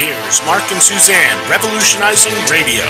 Here's Mark and Suzanne revolutionizing radio.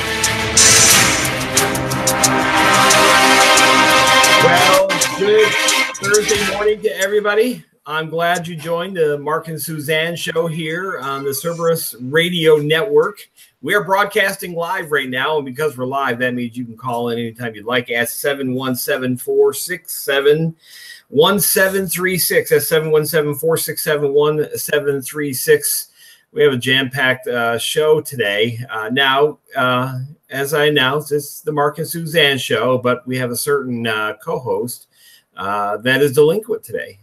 Well, good Thursday morning to everybody. I'm glad you joined the Mark and Suzanne show here on the Cerberus Radio Network. We are broadcasting live right now, and because we're live, that means you can call in anytime you'd like at 717-467-1736. That's 717-467-1736. We have a jam-packed show today. As I announced, it's the Mark and Suzanne show, but we have a certain co-host that is delinquent today.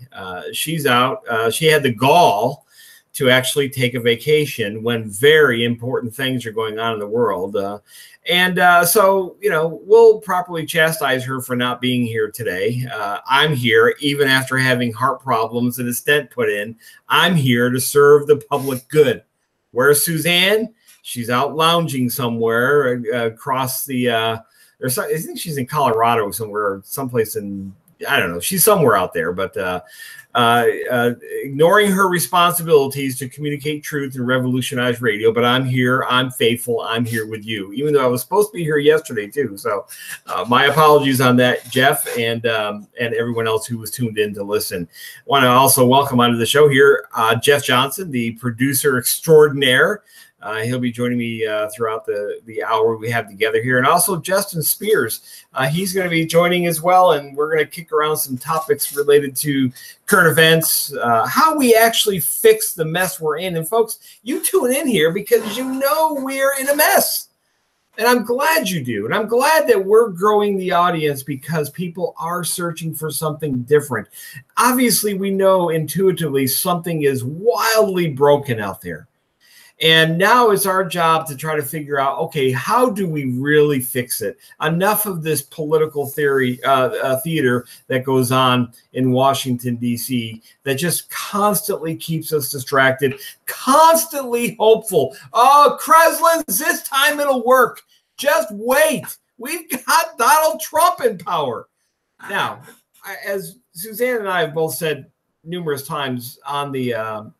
She's out. She had the gall to actually take a vacation when very important things are going on in the world. So, we'll properly chastise her for not being here today. I'm here, even after having heart problems and a stent put in. I'm here to serve the public good. Where's Suzanne? She's out lounging somewhere across the, I think she's in Colorado somewhere, someplace in, I don't know. She's somewhere out there, but ignoring her responsibilities to communicate truth and revolutionize radio. But I'm here. I'm faithful. I'm here with you, even though I was supposed to be here yesterday too. So my apologies on that, Jeff, and everyone else who was tuned in to listen. I want to also welcome onto the show here Jeff Johnson, the producer extraordinaire. He'll be joining me throughout the hour we have together here. And also Justin Spears. He's going to be joining as well. And we're going to kick around some topics related to current events, how we actually fix the mess we're in. And folks, you tune in here because you know we're in a mess. And I'm glad you do. And I'm glad that we're growing the audience because people are searching for something different. Obviously, we know intuitively something is wildly broken out there. And now it's our job to try to figure out, okay, how do we really fix it? Enough of this political theater that goes on in Washington, D.C. that just constantly keeps us distracted, constantly hopeful. Oh, Kreslins, this time it'll work. Just wait. We've got Donald Trump in power. Now, as Suzanne and I have both said numerous times on the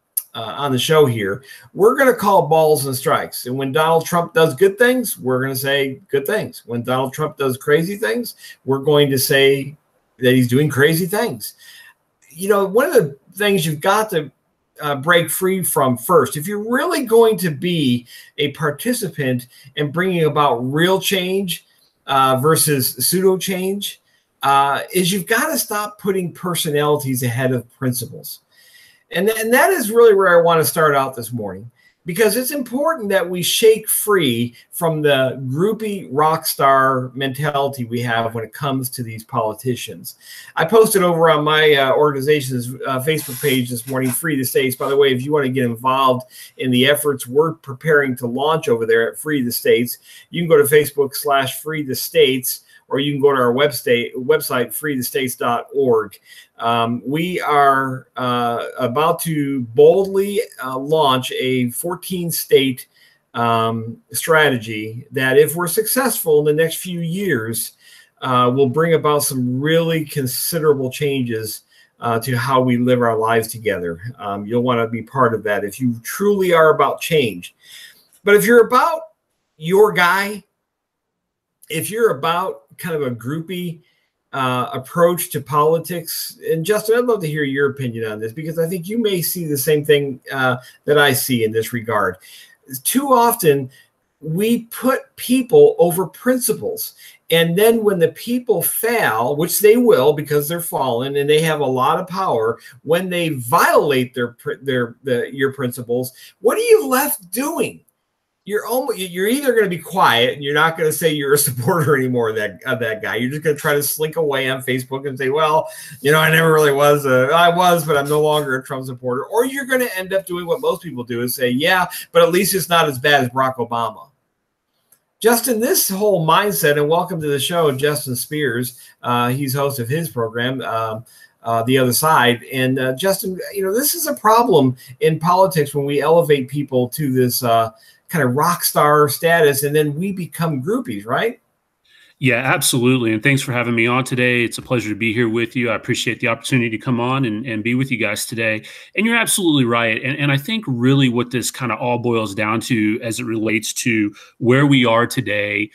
show here, we're going to call balls and strikes. And when Donald Trump does good things, we're going to say good things. When Donald Trump does crazy things, we're going to say that he's doing crazy things. One of the things you've got to break free from first, if you're really going to be a participant in bringing about real change versus pseudo change, is you've got to stop putting personalities ahead of principles. And that is really where I want to start out this morning, because it's important that we shake free from the groupie rock star mentality we have when it comes to these politicians. I posted over on my organization's Facebook page this morning, Free the States. By the way, if you want to get involved in the efforts we're preparing to launch over there at Free the States, you can go to Facebook/Free the States, or you can go to our website, freethestates.org. We are about to boldly launch a 14-state strategy that, if we're successful in the next few years, will bring about some really considerable changes to how we live our lives together. You'll want to be part of that if you truly are about change. But if you're about your guy, if you're about kind of a groupie approach to politics, and Justin, I'd love to hear your opinion on this, because I think you may see the same thing that I see in this regard. Too often, we put people over principles. And then when the people fail, which they will because they're fallen and they have a lot of power, when they violate your principles, what are you left doing? You're either going to be quiet and you're not going to say you're a supporter anymore of that guy. You're just going to try to slink away on Facebook and say, well, I never really was. I was, but I'm no longer a Trump supporter. Or you're going to end up doing what most people do, is say, yeah, but at least it's not as bad as Barack Obama. Justin, this whole mindset, and welcome to the show, Justin Spears. He's host of his program, The Other Side. And Justin, this is a problem in politics when we elevate people to this kind of rock star status, and then we become groupies, right? Yeah, absolutely. And thanks for having me on today. It's a pleasure to be here with you. I appreciate the opportunity to come on and be with you guys today. And you're absolutely right. And I think really what this kind of all boils down to as it relates to where we are today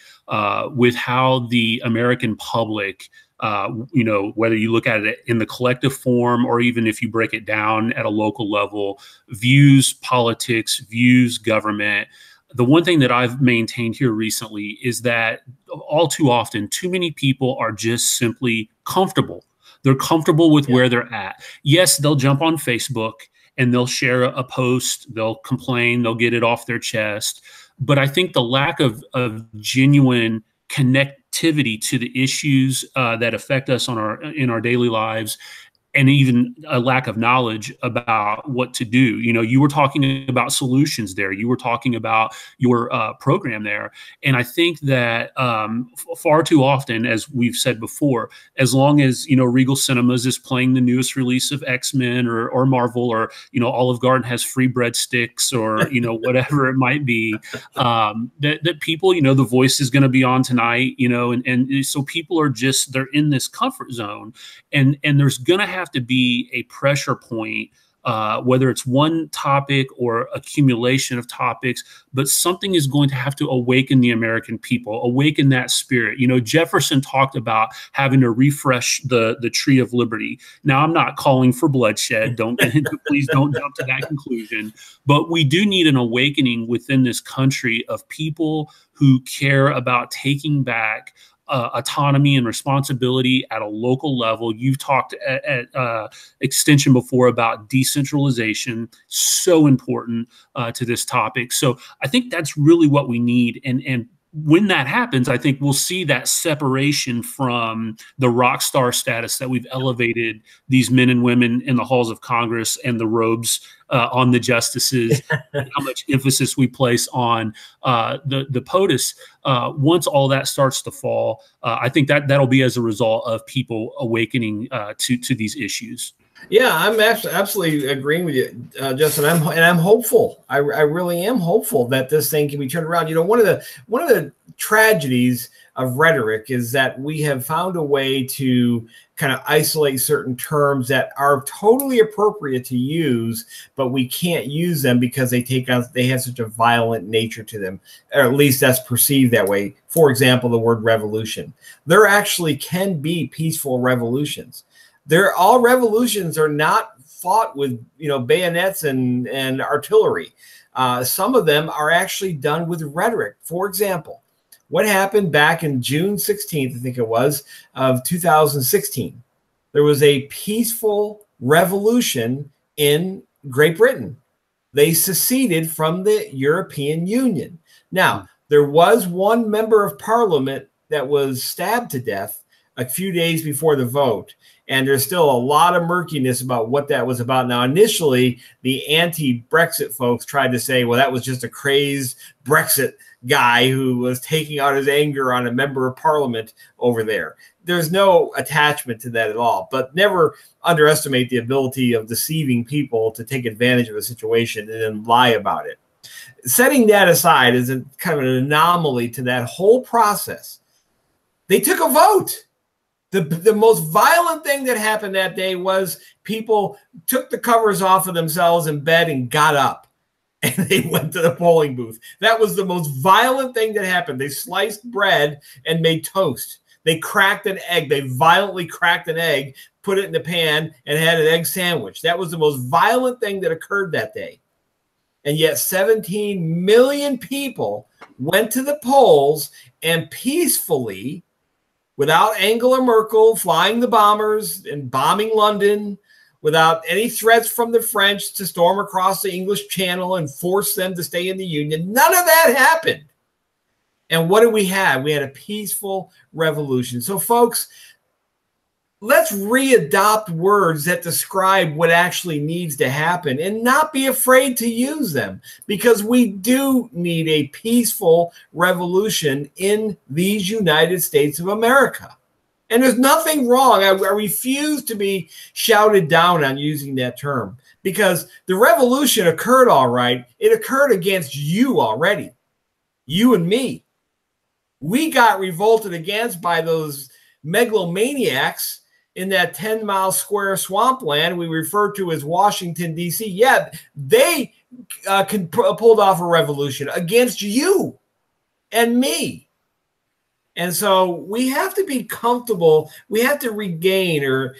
with how the American public, whether you look at it in the collective form or even if you break it down at a local level, views politics, views government. The one thing that I've maintained here recently is that all too often, too many people are just simply comfortable. They're comfortable with where they're at. Yes, they'll jump on Facebook and they'll share a post, they'll complain, they'll get it off their chest. But I think the lack of genuine connectivity to the issues that affect us in our daily lives, and even a lack of knowledge about what to do. You were talking about solutions there. You were talking about your program there. And I think that far too often, as we've said before, as long as, Regal Cinemas is playing the newest release of X-Men or Marvel, or, Olive Garden has free breadsticks or, whatever it might be, that people, the Voice is going to be on tonight, and so people are just, they're in this comfort zone, and there's going to have to be a pressure point, whether it's one topic or accumulation of topics, but something is going to have to awaken the American people, awaken that spirit. Jefferson talked about having to refresh the tree of liberty. Now, I'm not calling for bloodshed. Please don't jump to that conclusion. But we do need an awakening within this country of people who care about taking back autonomy and responsibility at a local level. You've talked at extension before about decentralization, so important to this topic. So I think that's really what we need. And when that happens, I think we'll see that separation from the rock star status that we've elevated these men and women in the halls of Congress and the robes on the justices, and how much emphasis we place on the POTUS. Once all that starts to fall, I think that'll be as a result of people awakening to these issues. Yeah, I'm absolutely agreeing with you, Justin. I'm hopeful. I really am hopeful that this thing can be turned around. One of the tragedies of rhetoric is that we have found a way to kind of isolate certain terms that are totally appropriate to use, but we can't use them because they have such a violent nature to them, or at least that's perceived that way. For example, the word revolution. There actually can be peaceful revolutions. All revolutions are not fought with bayonets and artillery. Some of them are actually done with rhetoric. For example, what happened back in June 16th, I think it was, of 2016? There was a peaceful revolution in Great Britain. They seceded from the European Union. Now, there was one member of parliament that was stabbed to death a few days before the vote. And there's still a lot of murkiness about what that was about. Now, initially, the anti-Brexit folks tried to say, well, that was just a crazed Brexit guy who was taking out his anger on a member of parliament over there. There's no attachment to that at all. But never underestimate the ability of deceiving people to take advantage of a situation and then lie about it. Setting that aside is a kind of an anomaly to that whole process. They took a vote. The most violent thing that happened that day was people took the covers off of themselves in bed and got up, and they went to the polling booth. That was the most violent thing that happened. They sliced bread and made toast. They cracked an egg. They violently cracked an egg, put it in the pan, and had an egg sandwich. That was the most violent thing that occurred that day. And yet 17 million people went to the polls and peacefully, without Angela Merkel flying the bombers and bombing London, without any threats from the French to storm across the English Channel and force them to stay in the Union. None of that happened. And what did we have? We had a peaceful revolution. So, folks, let's readopt words that describe what actually needs to happen and not be afraid to use them, because we do need a peaceful revolution in these United States of America. And there's nothing wrong. I refuse to be shouted down on using that term, because the revolution occurred all right. It occurred against you already, you and me. we got revolted against by those megalomaniacs in that 10-mile square swampland we refer to as Washington, D.C. Yeah, they pulled off a revolution against you and me. And so we have to be comfortable. We have to regain or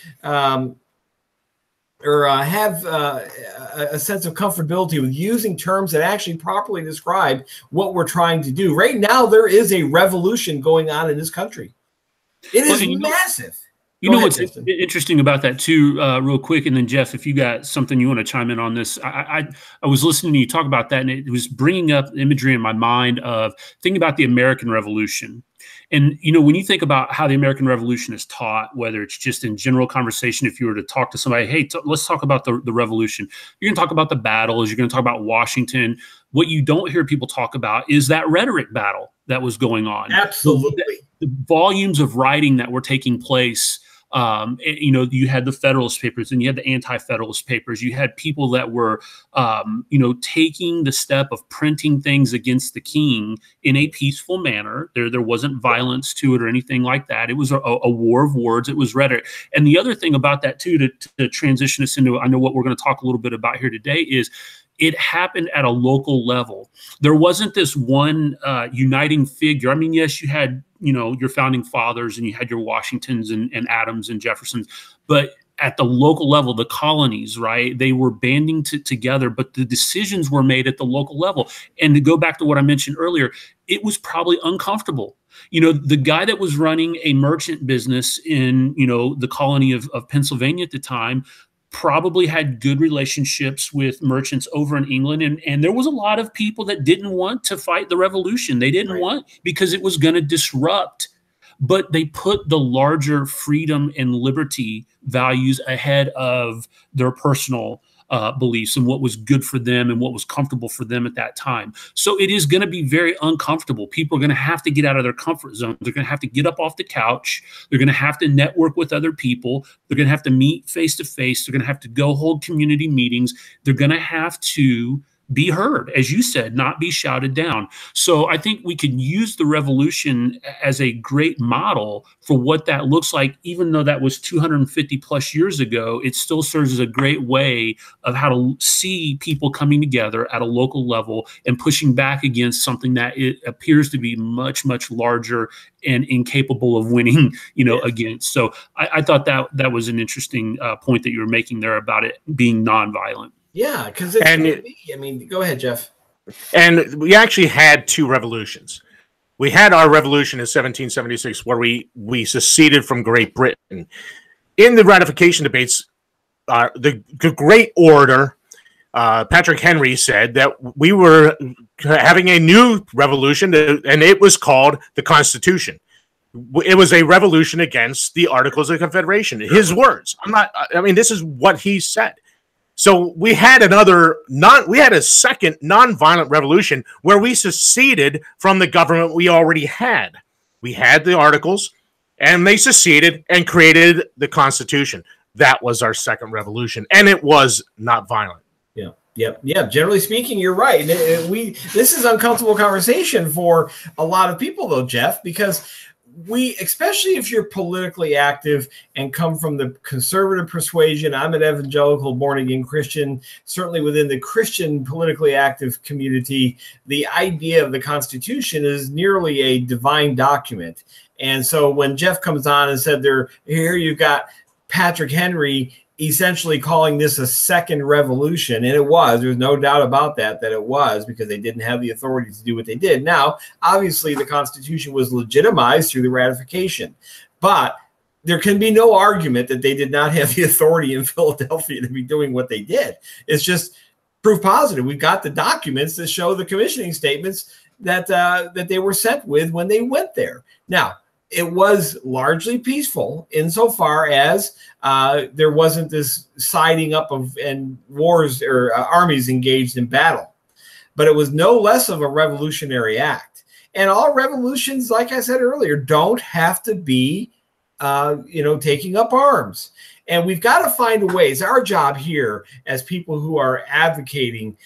have a sense of comfortability with using terms that actually properly describe what we're trying to do. Right now, there is a revolution going on in this country. It is massive. You know what's interesting about that too, real quick, and then Jeff, if you got something you want to chime in on this, I was listening to you talk about that, and it was bringing up imagery in my mind of thinking about the American Revolution. And, you know, when you think about how the American Revolution is taught, whether it's just in general conversation, if you were to talk to somebody, hey, let's talk about the revolution, you're going to talk about the battles, you're going to talk about Washington. What you don't hear people talk about is that rhetoric battle that was going on. Absolutely. The volumes of writing that were taking place. You know, you had the Federalist Papers and you had the Anti-Federalist Papers. You had people that were, you know, taking the step of printing things against the king in a peaceful manner. There wasn't violence to it or anything like that. It was a war of words. It was rhetoric. And the other thing about that too, to transition us into, I know what we're going to talk a little bit about here today, is it happened at a local level. There wasn't this one uniting figure. I mean, yes, you had, you know, your founding fathers and you had your Washingtons and Adams and Jeffersons, but at the local level, the colonies, right, they were banding together, but the decisions were made at the local level. And to go back to what I mentioned earlier, it was probably uncomfortable. You know, the guy that was running a merchant business in, you know, the colony of Pennsylvania at the time probably had good relationships with merchants over in England. And there was a lot of people that didn't want to fight the revolution. They didn't want, because it was going to disrupt, but they put the larger freedom and liberty values ahead of their personal beliefs and what was good for them and what was comfortable for them at that time. So it is going to be very uncomfortable. People are going to have to get out of their comfort zone. They're going to have to get up off the couch. They're going to have to network with other people. They're going to have to meet face to face. They're going to have to go hold community meetings. They're going to have to be heard, as you said, not be shouted down. So I think we can use the revolution as a great model for what that looks like. Even though that was 250 plus years ago, it still serves as a great way of how to see people coming together at a local level and pushing back against something that it appears to be much, much larger and incapable of winning, you know, against. So I thought that was an interesting point that you were making there about it being nonviolent. Yeah, because it's going to be. I mean, go ahead, Jeff. And we actually had two revolutions. We had our revolution in 1776, where we seceded from Great Britain. In the ratification debates, the great orator Patrick Henry said that we were having a new revolution, and it was called the Constitution. It was a revolution against the Articles of Confederation. His words. I mean, this is what he said. So we had a second nonviolent revolution where we seceded from the government we already had. We had the Articles, and they seceded and created the Constitution. That was our second revolution, and it was not violent. Yeah. Generally speaking, you're right. This is uncomfortable conversation for a lot of people, though, Jeff, because especially if you're politically active and come from the conservative persuasion. I'm an evangelical born-again Christian. Certainly within the Christian politically active community, the idea of the Constitution is nearly a divine document. And so when Jeff comes on and said here you've got Patrick Henry essentially calling this a second revolution, and it was. There's no doubt about that it was, because they didn't have the authority to do what they did. Now, obviously, the Constitution was legitimized through the ratification, but there can be no argument that they did not have the authority in Philadelphia to be doing what they did. It's just proof positive. We've got the documents that show the commissioning statements that they were sent with when they went there. Now, it was largely peaceful insofar as there wasn't this siding up of and wars or armies engaged in battle. But it was no less of a revolutionary act. And all revolutions, like I said earlier, don't have to be, taking up arms. And we've got to find a way. It's our job here as people who are advocating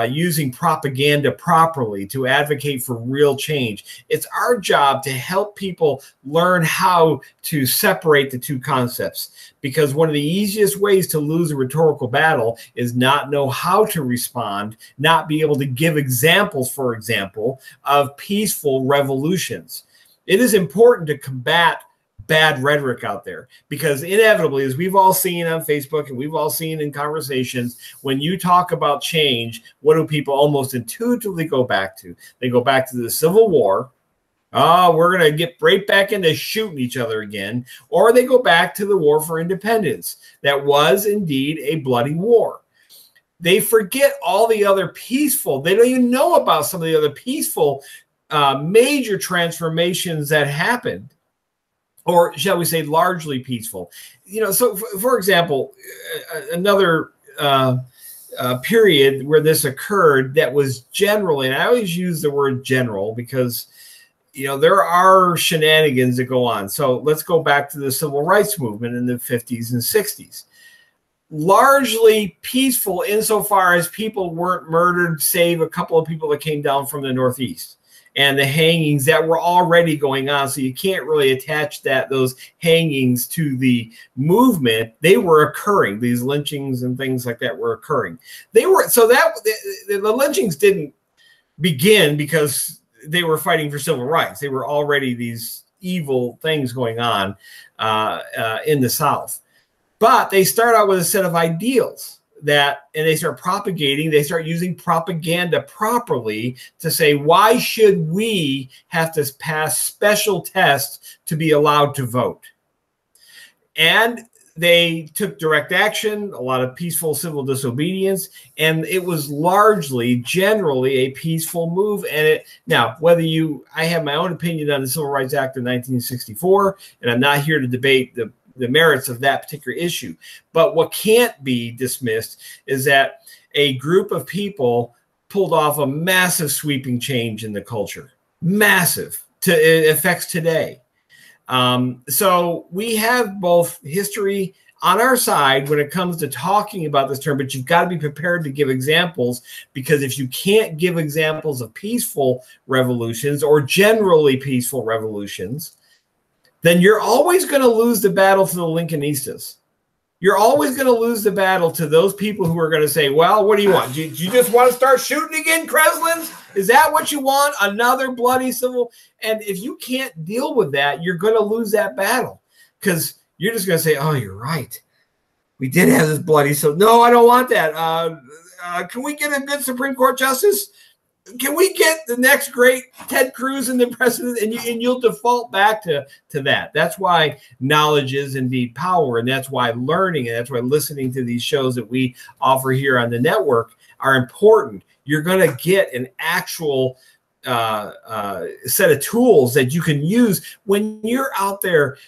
using propaganda properly to advocate for real change. It's our job to help people learn how to separate the two concepts, because one of the easiest ways to lose a rhetorical battle is not know how to respond, not be able to give examples, for example, of peaceful revolutions. It is important to combat bad rhetoric out there, because inevitably, as we've all seen on Facebook and we've all seen in conversations, when you talk about change, what do people almost intuitively go back to? They go back to the Civil War. Oh, we're going to get right back into shooting each other again. Or they go back to the War for Independence. That was indeed a bloody war. They forget all the other peaceful. They don't even know about some of the other peaceful major transformations that happened, or shall we say largely peaceful. You know, so for example, another period where this occurred that was generally, and I always use the word general because, you know, there are shenanigans that go on. So let's go back to the civil rights movement in the 50s and 60s. Largely peaceful insofar as people weren't murdered, save a couple of people that came down from the Northeast, and the hangings that were already going on. So you can't really attach those hangings to the movement. They were occurring. These lynchings and things like that were occurring. They were, so that the lynchings didn't begin because they were fighting for civil rights. They were already these evil things going on in the South. But they start out with a set of ideals and they start propagating, they start using propaganda properly to say, why should we have to pass special tests to be allowed to vote? And they took direct action, a lot of peaceful civil disobedience, and it was largely, generally a peaceful move. And now, I have my own opinion on the Civil Rights Act of 1964, and I'm not here to debate the merits of that particular issue. But what can't be dismissed is that a group of people pulled off a massive sweeping change in the culture. Massive. It affects today. So we have both history on our side when it comes to talking about this term, but you've got to be prepared to give examples, because if you can't give examples of peaceful revolutions or generally peaceful revolutions, then you're always going to lose the battle to the Lincolnistas. You're always going to lose the battle to those people who are going to say, well, what do you want? Do you just want to start shooting again, Kreslins? Is that what you want? Another bloody civil? And if you can't deal with that, you're going to lose that battle, because you're just going to say, oh, you're right. We did have this bloody. So no, I don't want that. Can we get a good Supreme Court justice? Can we get the next great Ted Cruz in the president? And you'll default back to that. That's why knowledge is indeed power. And that's why learning, and that's why listening to these shows that we offer here on the network are important. You're going to get an actual set of tools that you can use when you're out there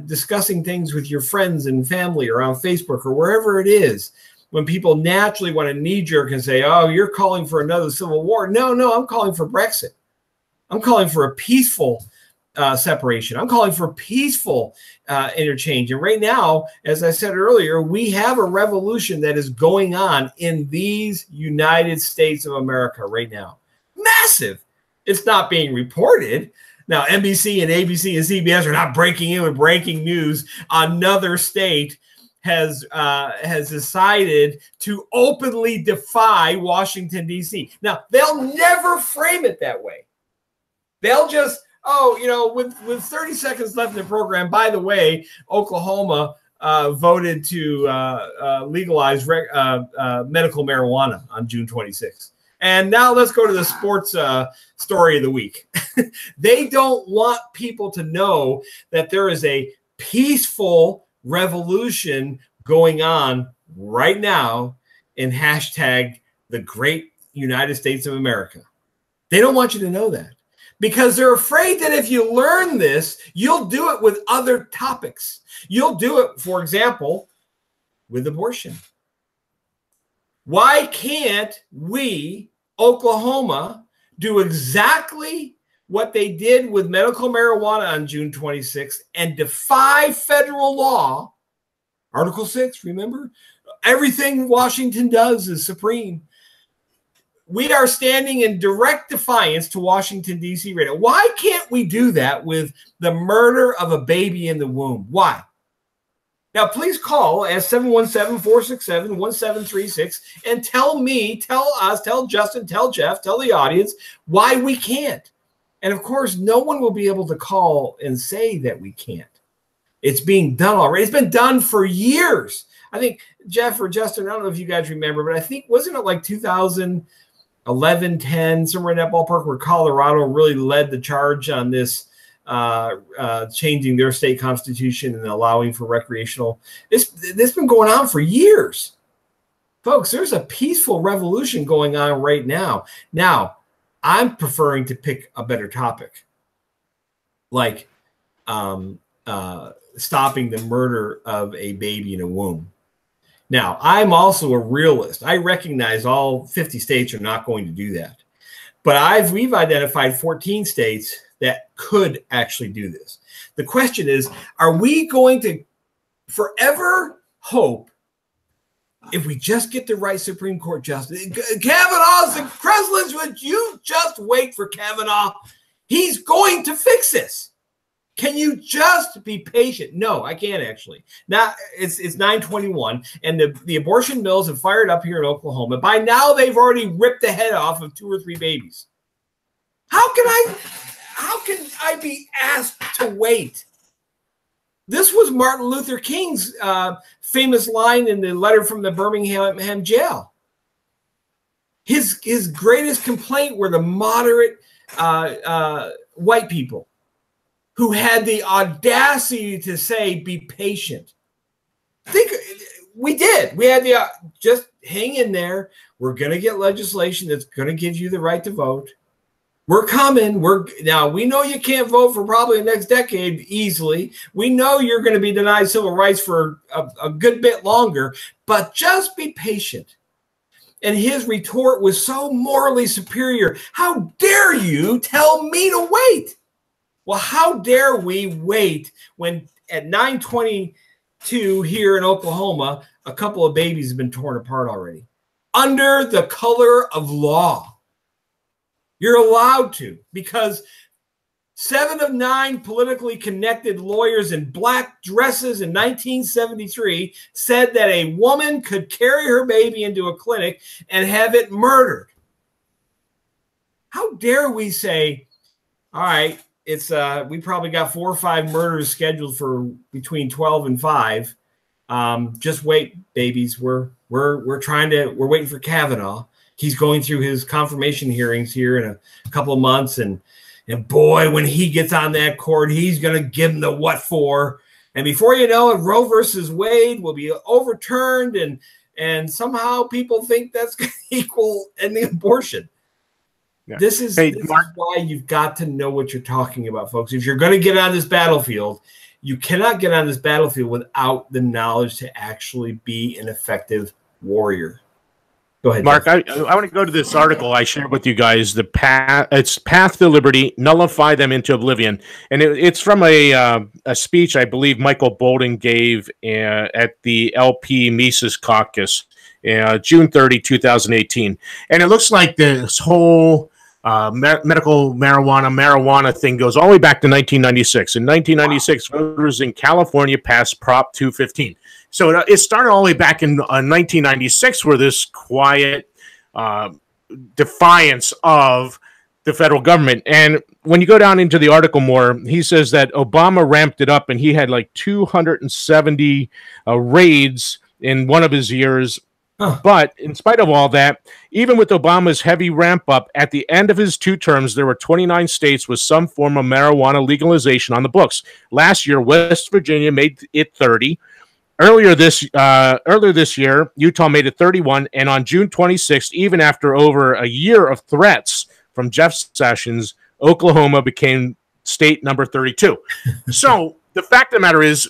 discussing things with your friends and family or on Facebook or wherever it is. When people naturally want to knee-jerk and say, oh, you're calling for another civil war. No, I'm calling for Brexit. I'm calling for a peaceful separation. I'm calling for peaceful interchange. And right now, as I said earlier, we have a revolution that is going on in these United States of America right now. Massive. It's not being reported. Now, NBC and ABC and CBS are not breaking in with breaking news. Another state has decided to openly defy Washington, D.C. Now, they'll never frame it that way. They'll just, with 30 seconds left in the program, by the way, Oklahoma voted to legalize medical marijuana on June 26th. And now let's go to the sports story of the week. They don't want people to know that there is a peaceful revolution going on right now in hashtag the great United States of America. They don't want you to know that, because they're afraid that if you learn this, you'll do it with other topics. You'll do it, for example, with abortion. Why can't we, Oklahoma, do exactly what they did with medical marijuana on June 26th and defy federal law, all Article 6, remember? Everything Washington does is supreme. We are standing in direct defiance to Washington, D.C. radio. Why can't we do that with the murder of a baby in the womb? Why? Now, please call at 717-467-1736 and tell me, tell us, tell Justin, tell Jeff, tell the audience why we can't. And, of course, no one will be able to call and say that we can't. It's being done already. It's been done for years. I think, Jeff or Justin, I don't know if you guys remember, but I think, wasn't it like 2011, 10, somewhere in that ballpark where Colorado really led the charge on this changing their state constitution and allowing for recreational. This been going on for years. Folks, there's a peaceful revolution going on right now. Now, I'm preferring to pick a better topic, like stopping the murder of a baby in a womb. Now, I'm also a realist. I recognize all 50 states are not going to do that. But we've identified 14 states that could actually do this. The question is, are we going to forever hope if we just get the right Supreme Court justice? Kavanaugh's the Kreslins, would you just wait for Kavanaugh? He's going to fix this. Can you just be patient? No, I can't actually. Now, it's 9:21, and the abortion mills have fired up here in Oklahoma. By now, they've already ripped the head off of 2 or 3 babies. How can I be asked to wait? This was Martin Luther King's famous line in the letter from the Birmingham jail. His greatest complaint were the moderate white people who had the audacity to say, be patient. We did. We had the, just hang in there. We're going to get legislation that's going to give you the right to vote. We're coming. Now, we know you can't vote for probably the next decade easily. We know you're going to be denied civil rights for a good bit longer, but just be patient. And his retort was so morally superior. How dare you tell me to wait? Well, how dare we wait when at 9:22 here in Oklahoma, a couple of babies have been torn apart already under the color of law? You're allowed to, because 7 of 9 politically connected lawyers in black dresses in 1973 said that a woman could carry her baby into a clinic and have it murdered. How dare we say, all right, it's we probably got 4 or 5 murders scheduled for between 12 and 5. Just wait, babies. We're waiting for Kavanaugh. He's going through his confirmation hearings here in a couple of months, and boy, when he gets on that court, he's going to give him the what for. And before you know it, Roe versus Wade will be overturned, and somehow people think that's going to equal ending abortion. Yeah. This is why you've got to know what you're talking about, folks. If you're going to get on this battlefield, you cannot get on this battlefield without the knowledge to actually be an effective warrior. Go ahead, Mark. I want to go to this article I shared with you guys. It's Path to Liberty, Nullify Them into Oblivion. And it's from a speech I believe Michael Bolden gave at the LP Mises Caucus, June 30, 2018. And it looks like this whole medical marijuana thing goes all the way back to 1996. In 1996, voters in California passed Prop 215. So it started all the way back in 1996, where this quiet defiance of the federal government. And when you go down into the article more, he says that Obama ramped it up, and he had like 270 raids in one of his years. Huh. But in spite of all that, even with Obama's heavy ramp up, at the end of his 2 terms, there were 29 states with some form of marijuana legalization on the books. Last year, West Virginia made it 30. Earlier this year, Utah made it 31. And on June 26th, even after over a year of threats from Jeff Sessions, Oklahoma became state number 32. So the fact of the matter is,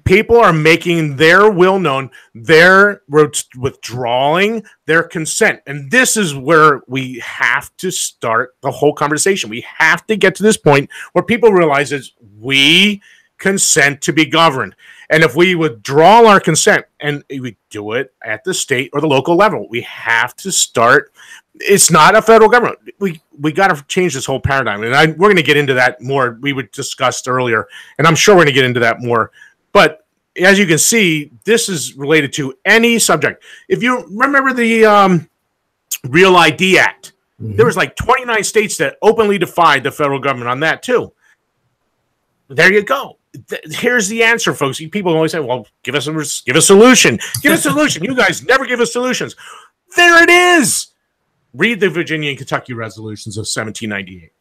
people are making their will known. They're withdrawing their consent. And this is where we have to start the whole conversation. We have to get to this point where people realize we consent to be governed. And if we withdraw our consent, and we do it at the state or the local level, we have to start. It's not a federal government. We got to change this whole paradigm. And we're going to get into that more. We discussed earlier, and I'm sure we're going to get into that more. But as you can see, this is related to any subject. If you remember the Real ID Act, there was like 29 states that openly defied the federal government on that too. There you go. Here's the answer, folks. People always say, well, give us a solution. Give us a solution. You guys never give us solutions. There it is. Read the Virginia and Kentucky resolutions of 1798.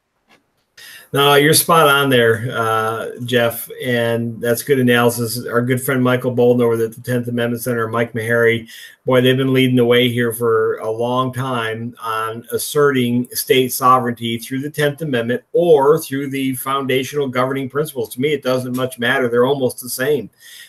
No, you're spot on there, Jeff, and that's good analysis. Our good friend Michael Bolden over at the 10th Amendment Center, Mike Meharry, boy, they've been leading the way here for a long time on asserting state sovereignty through the 10th Amendment or through the foundational governing principles. To me, it doesn't much matter. They're almost the same.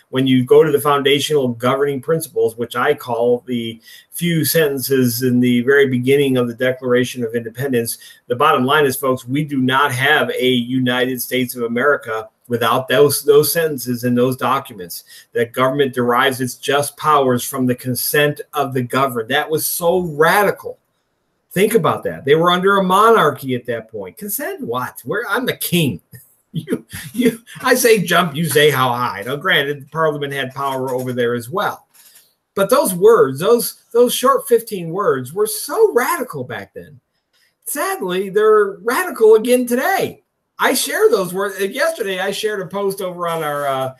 When you go to the foundational governing principles, which I call the few sentences in the very beginning of the Declaration of Independence, the bottom line is, folks, we do not have a United States of America without those sentences in those documents. That government derives its just powers from the consent of the governed. That was so radical. Think about that. They were under a monarchy at that point. Consent what? I'm the king. I say jump, you say how high. Now, granted, Parliament had power over there as well. But those words, those short 15 words were so radical back then. Sadly, they're radical again today. I share those words. Yesterday, I shared a post over on our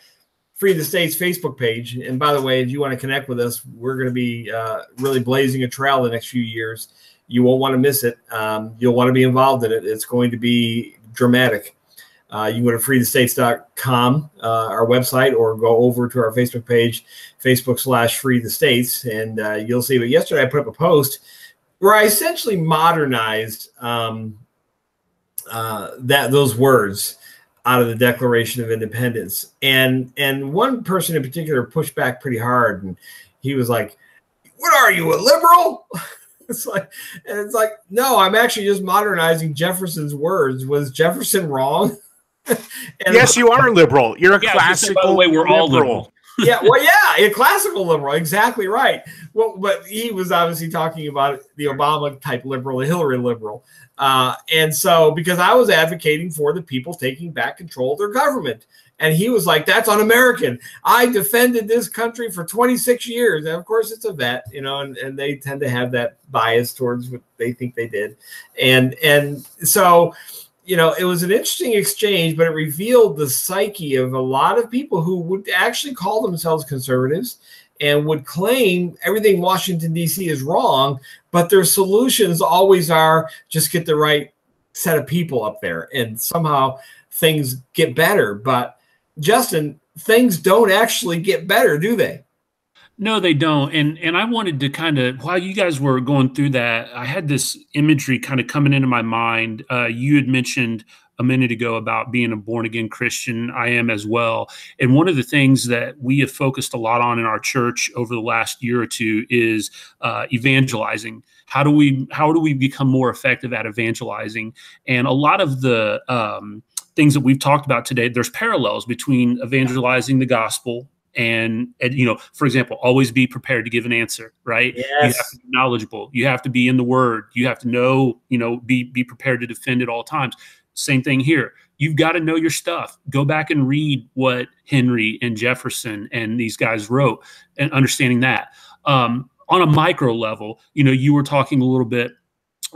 Free the States Facebook page. And by the way, if you want to connect with us, we're going to be really blazing a trail the next few years. You won't want to miss it. You'll want to be involved in it. It's going to be dramatic. You can go to freethestates.com, our website, or go over to our Facebook page, Facebook/freethestates, and you'll see. But yesterday I put up a post where I essentially modernized those words out of the Declaration of Independence. And one person in particular pushed back pretty hard, and he was like, "What are you, a liberal?" It's like, no, I'm actually just modernizing Jefferson's words. Was Jefferson wrong? Yes, you are liberal. You're a classical. By the way, we're all liberal. Yeah, well, yeah, a classical liberal. Exactly right. Well, but he was obviously talking about the Obama type liberal, a Hillary liberal. And so, because I was advocating for the people taking back control of their government. And he was like, that's un-American. I defended this country for 26 years. And of course, it's a vet, you know, and they tend to have that bias towards what they think they did. And so, you know, it was an interesting exchange, but it revealed the psyche of a lot of people who would actually call themselves conservatives and would claim everything Washington, D.C. is wrong, but their solutions always are just get the right set of people up there and somehow things get better. But Justin, things don't actually get better, do they? No, they don't. And I wanted to kind of, while you guys were going through that, I had this imagery kind of coming into my mind. You had mentioned a minute ago about being a born-again Christian. I am as well. And one of the things that we have focused a lot on in our church over the last year or two is evangelizing. How do we become more effective at evangelizing? And a lot of the things that we've talked about today, there's parallels between evangelizing the gospel and, you know, for example, always be prepared to give an answer, right? Yes. You have to be knowledgeable. You have to be in the word. You have to know, you know, be prepared to defend at all times. Same thing here. You've got to know your stuff. Go back and read what Henry and Jefferson and these guys wrote and understanding that. On a micro level, you know, you were talking a little bit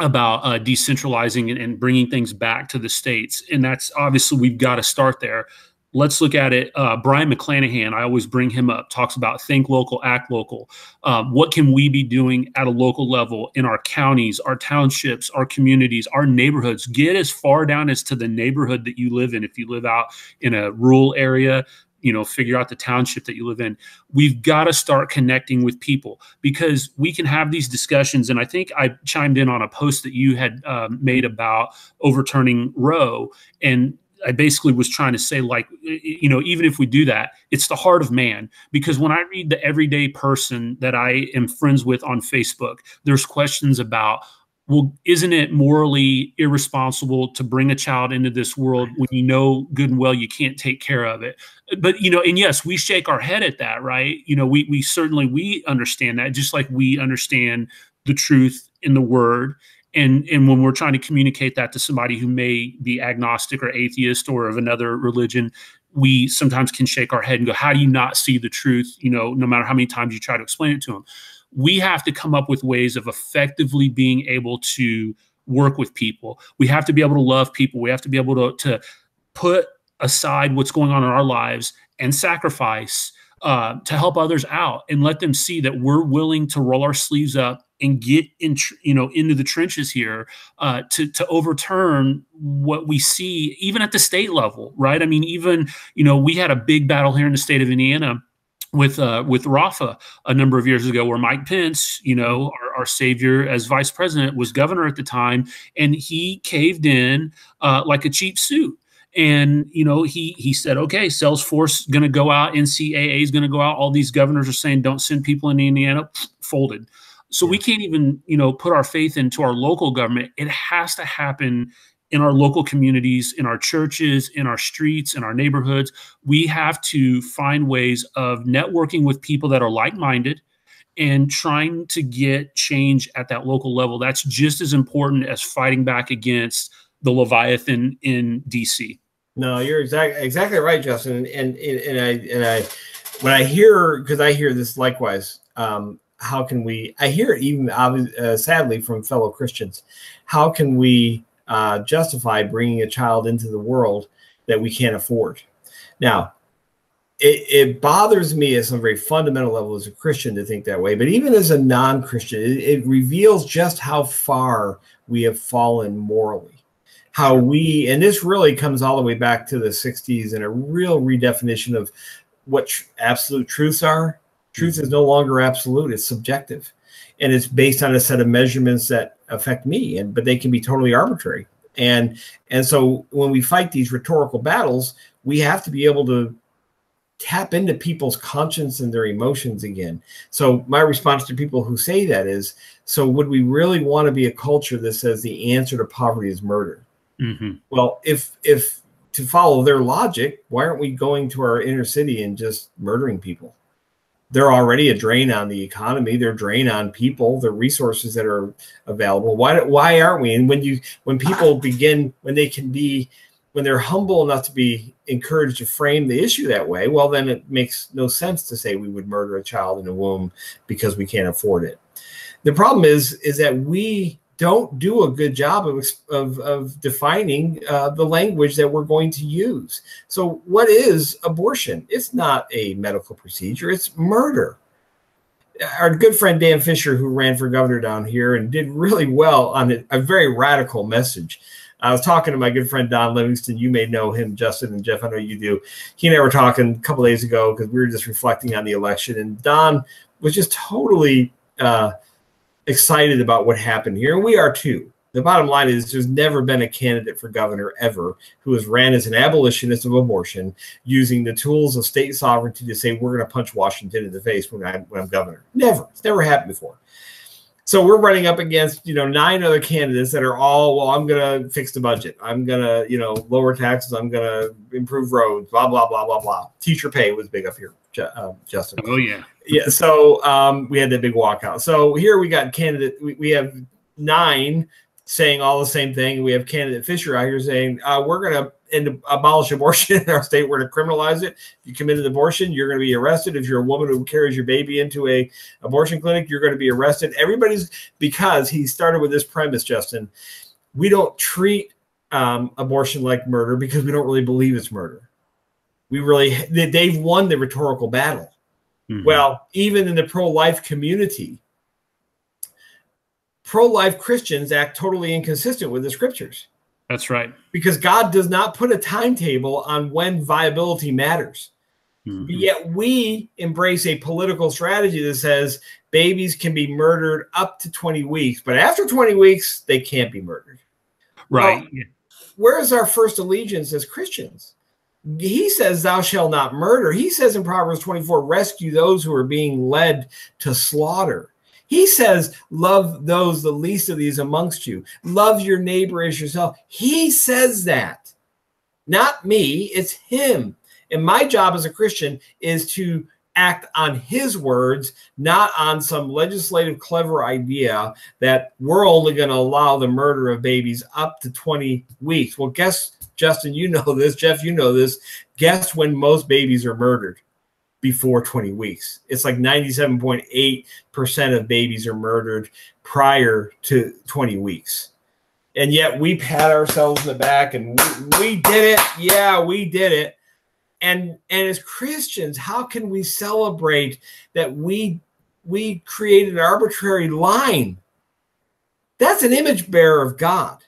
about decentralizing and bringing things back to the states. And that's obviously, we've got to start there. Let's look at it. Brian McClanahan, I always bring him up, talks about think local, act local. What can we be doing at a local level in our counties, our townships, our communities, our neighborhoods? Get as far down as to the neighborhood that you live in. If you live out in a rural area, you know, figure out the township that you live in. We've got to start connecting with people because we can have these discussions. And I think I chimed in on a post that you had made about overturning Roe. And I basically was trying to say, like, you know, even if we do that, it's the heart of man. Because when I read the everyday person that I am friends with on Facebook, there's questions about, well, isn't it morally irresponsible to bring a child into this world when you know good and well you can't take care of it? But, and yes, we shake our head at that, right? We certainly, we understand that, just like we understand the truth in the word. And when we're trying to communicate that to somebody who may be agnostic or atheist or of another religion, we sometimes can shake our head and go, how do you not see the truth? No matter how many times you try to explain it to them. We have to come up with ways of effectively being able to work with people. We have to be able to love people. We have to be able to put aside what's going on in our lives and sacrifice to help others out and let them see that we're willing to roll our sleeves up and get into the trenches here to overturn what we see even at the state level, right? I mean, even we had a big battle here in the state of Indiana with Rafa a number of years ago, where Mike Pence, our savior as vice president, was governor at the time, and he caved in like a cheap suit. And, he said, okay, Salesforce going to go out, NCAA is going to go out. All these governors are saying, don't send people into Indiana. Folded. So we can't even, put our faith into our local government. It has to happen in our local communities, in our churches, in our streets, in our neighborhoods. We have to find ways of networking with people that are like-minded and trying to get change at that local level. That's just as important as fighting back against the Leviathan in D.C. No, you're exactly right, Justin. And I when I hear, because I hear this likewise, how can we? I hear it even sadly from fellow Christians. How can we justify bringing a child into the world that we can't afford? Now, it bothers me at some very fundamental level as a Christian to think that way. But even as a non-Christian, it reveals just how far we have fallen morally. How we, and this really comes all the way back to the 60s and a real redefinition of what absolute truths are. Truth is no longer absolute, it's subjective. And it's based on a set of measurements that affect me, but they can be totally arbitrary. And so when we fight these rhetorical battles, we have to be able to tap into people's conscience and their emotions again. So my response to people who say that is, so would we really want to be a culture that says the answer to poverty is murder? Mm-hmm. Well, if to follow their logic, why aren't we going to our inner city and just murdering people? They're already a drain on the economy. They're a drain on people, the resources that are available. Why aren't we? And when people begin, when they're humble enough to be encouraged to frame the issue that way, well, then it makes no sense to say we would murder a child in a womb because we can't afford it. The problem is that we don't do a good job of defining the language that we're going to use. So what is abortion? It's not a medical procedure. It's murder. Our good friend Dan Fisher, who ran for governor down here and did really well on a very radical message. I was talking to my good friend Don Livingston. You may know him, Justin, and Jeff, I know you do. He and I were talking a couple days ago because we were just reflecting on the election. And Don was just totally excited about what happened here. And we are too. The bottom line is there's never been a candidate for governor ever who has ran as an abolitionist of abortion using the tools of state sovereignty to say we're going to punch Washington in the face when I'm governor. Never. It's never happened before. So we're running up against, 9 other candidates that are all, well, I'm going to fix the budget. I'm going to, lower taxes. I'm going to improve roads, blah, blah, blah, blah, blah. Teacher pay was big up here, Justin. Oh, yeah. Yeah. So we had that big walkout. So here we got we have 9 saying all the same thing. We have candidate Fisher out here saying, we're going to abolish abortion in our state. We're going to criminalize it. If you committed abortion, you're going to be arrested. If you're a woman who carries your baby into a abortion clinic, you're going to be arrested. Because he started with this premise, Justin, we don't treat abortion like murder because we don't really believe it's murder. They've won the rhetorical battle. Mm-hmm. Well, even in the pro-life community, pro-life Christians act totally inconsistent with the scriptures. That's right. Because God does not put a timetable on when viability matters. Mm-hmm. But yet we embrace a political strategy that says babies can be murdered up to 20 weeks, but after 20 weeks, they can't be murdered. Right. Well, where is our first allegiance as Christians? He says, thou shalt not murder. He says in Proverbs 24, rescue those who are being led to slaughter. He says, love those, the least of these amongst you. Love your neighbor as yourself. He says that. Not me, it's him. And my job as a Christian is to act on his words, not on some legislative clever idea that we're only going to allow the murder of babies up to 20 weeks. Well, guess, Justin, you know this. Jeff, you know this. Guess when most babies are murdered? Before 20 weeks. It's like 97.8% of babies are murdered prior to 20 weeks. And yet we pat ourselves in the back and we did it. Yeah, we did it. And as Christians, how can we celebrate that we created an arbitrary line? That's an image bearer of God.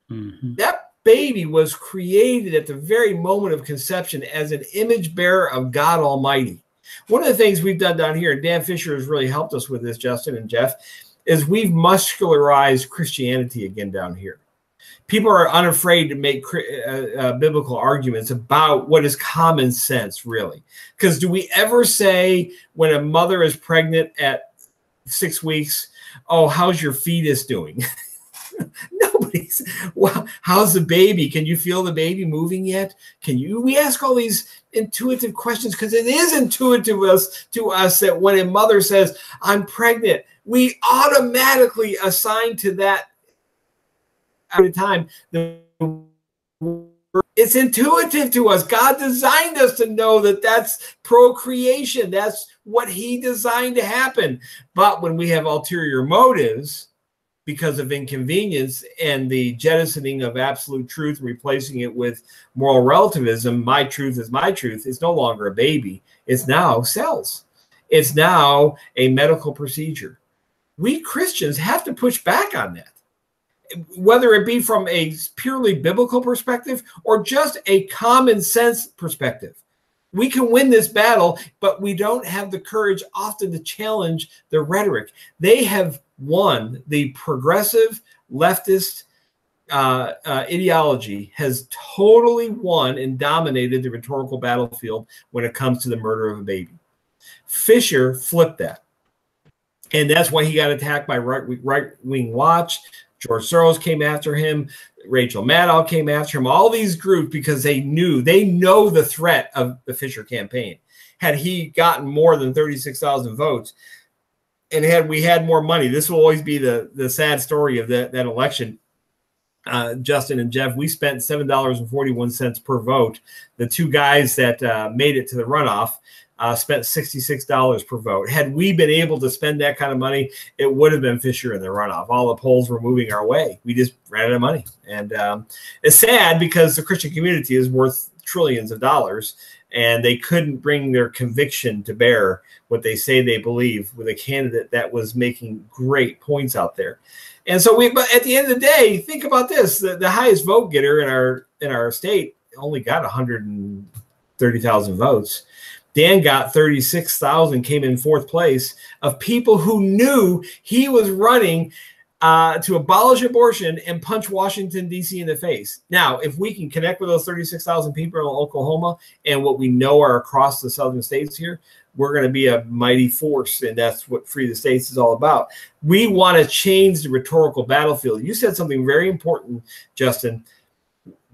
Mm-hmm. That baby was created at the very moment of conception as an image bearer of God Almighty. One of the things we've done down here, and Dan Fisher has really helped us with this, Justin and Jeff, is we've muscularized Christianity again down here. People are unafraid to make biblical arguments about what is common sense, really. Because do we ever say when a mother is pregnant at 6 weeks, oh, how's your fetus doing? Nobody's, well, how's the baby? Can you feel the baby moving yet? We ask all these intuitive questions because it is intuitive to us that when a mother says, I'm pregnant, we automatically assign to that at a time. It's intuitive to us. God designed us to know that that's procreation. That's what he designed to happen. But when we have ulterior motives, because of inconvenience and the jettisoning of absolute truth, replacing it with moral relativism, my truth is my truth, it's no longer a baby. It's now cells. It's now a medical procedure. We Christians have to push back on that, whether it be from a purely biblical perspective or just a common sense perspective. We can win this battle, but we don't have the courage often to challenge the rhetoric. They have won. The progressive leftist ideology has totally won and dominated the rhetorical battlefield when it comes to the murder of a baby. Fisher flipped that. And that's why he got attacked by right-wing Watch. George Soros came after him. Rachel Maddow came after him. All these groups, because they know the threat of the Fisher campaign. Had he gotten more than 36,000 votes, and had we had more money, this will always be the sad story of that election. Justin and Jeff, we spent $7.41 per vote. The two guys that made it to the runoff spent $66 per vote. Had we been able to spend that kind of money, it would have been Fisher in the runoff. All the polls were moving our way. We just ran out of money. And it's sad because the Christian community is worth trillions of dollars, and they couldn't bring their conviction to bear what they say they believe with a candidate that was making great points out there. And so but at the end of the day, think about this. The highest vote getter in our state only got 130,000 votes. Dan got 36,000, came in fourth place, of people who knew he was running to abolish abortion and punch Washington, D.C. in the face. Now, if we can connect with those 36,000 people in Oklahoma and what we know are across the southern states here, we're going to be a mighty force, and that's what Free the States is all about. We want to change the rhetorical battlefield. You said something very important, Justin.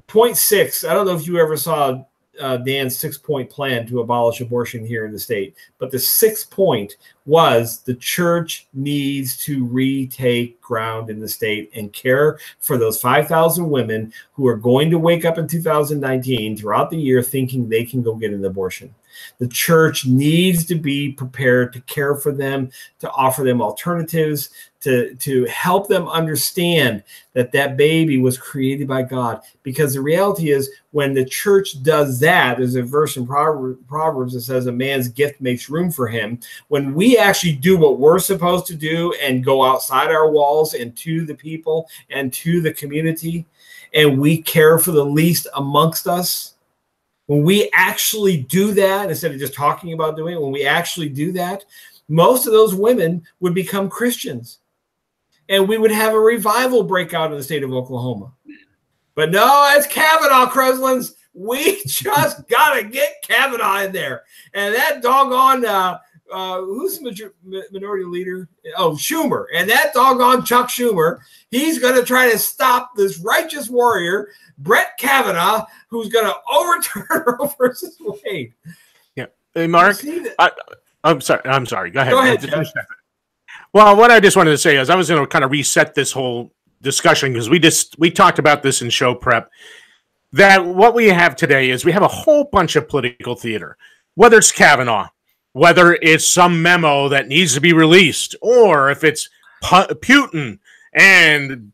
Point 6, I don't know if you ever saw Dan's 6-point plan to abolish abortion here in the state. But the 6th point was the church needs to retake ground in the state and care for those 5,000 women who are going to wake up in 2019 throughout the year thinking they can go get an abortion. The church needs to be prepared to care for them, to offer them alternatives, to help them understand that that baby was created by God. Because the reality is, when the church does that, there's a verse in Proverbs that says a man's gift makes room for him. When we actually do what we're supposed to do and go outside our walls and to the people and to the community, and we care for the least amongst us, when we actually do that, instead of just talking about doing it, when we actually do that, most of those women would become Christians. And we would have a revival break out in the state of Oklahoma. But no, it's Kavanaugh, Kreslins. We just got to get Kavanaugh in there. And that doggone who's the minority leader? Oh, Schumer. And that doggone Chuck Schumer, he's going to try to stop this righteous warrior, Brett Kavanaugh, who's going to overturn Roe versus Wade. Yeah. Hey, Mark, I'm sorry. Go ahead. Go ahead, well, what I just wanted to say is I was going to kind of reset this whole discussion because we talked about this in show prep, that what we have today is we have a whole bunch of political theater, whether it's Kavanaugh, whether it's some memo that needs to be released, or if it's Putin and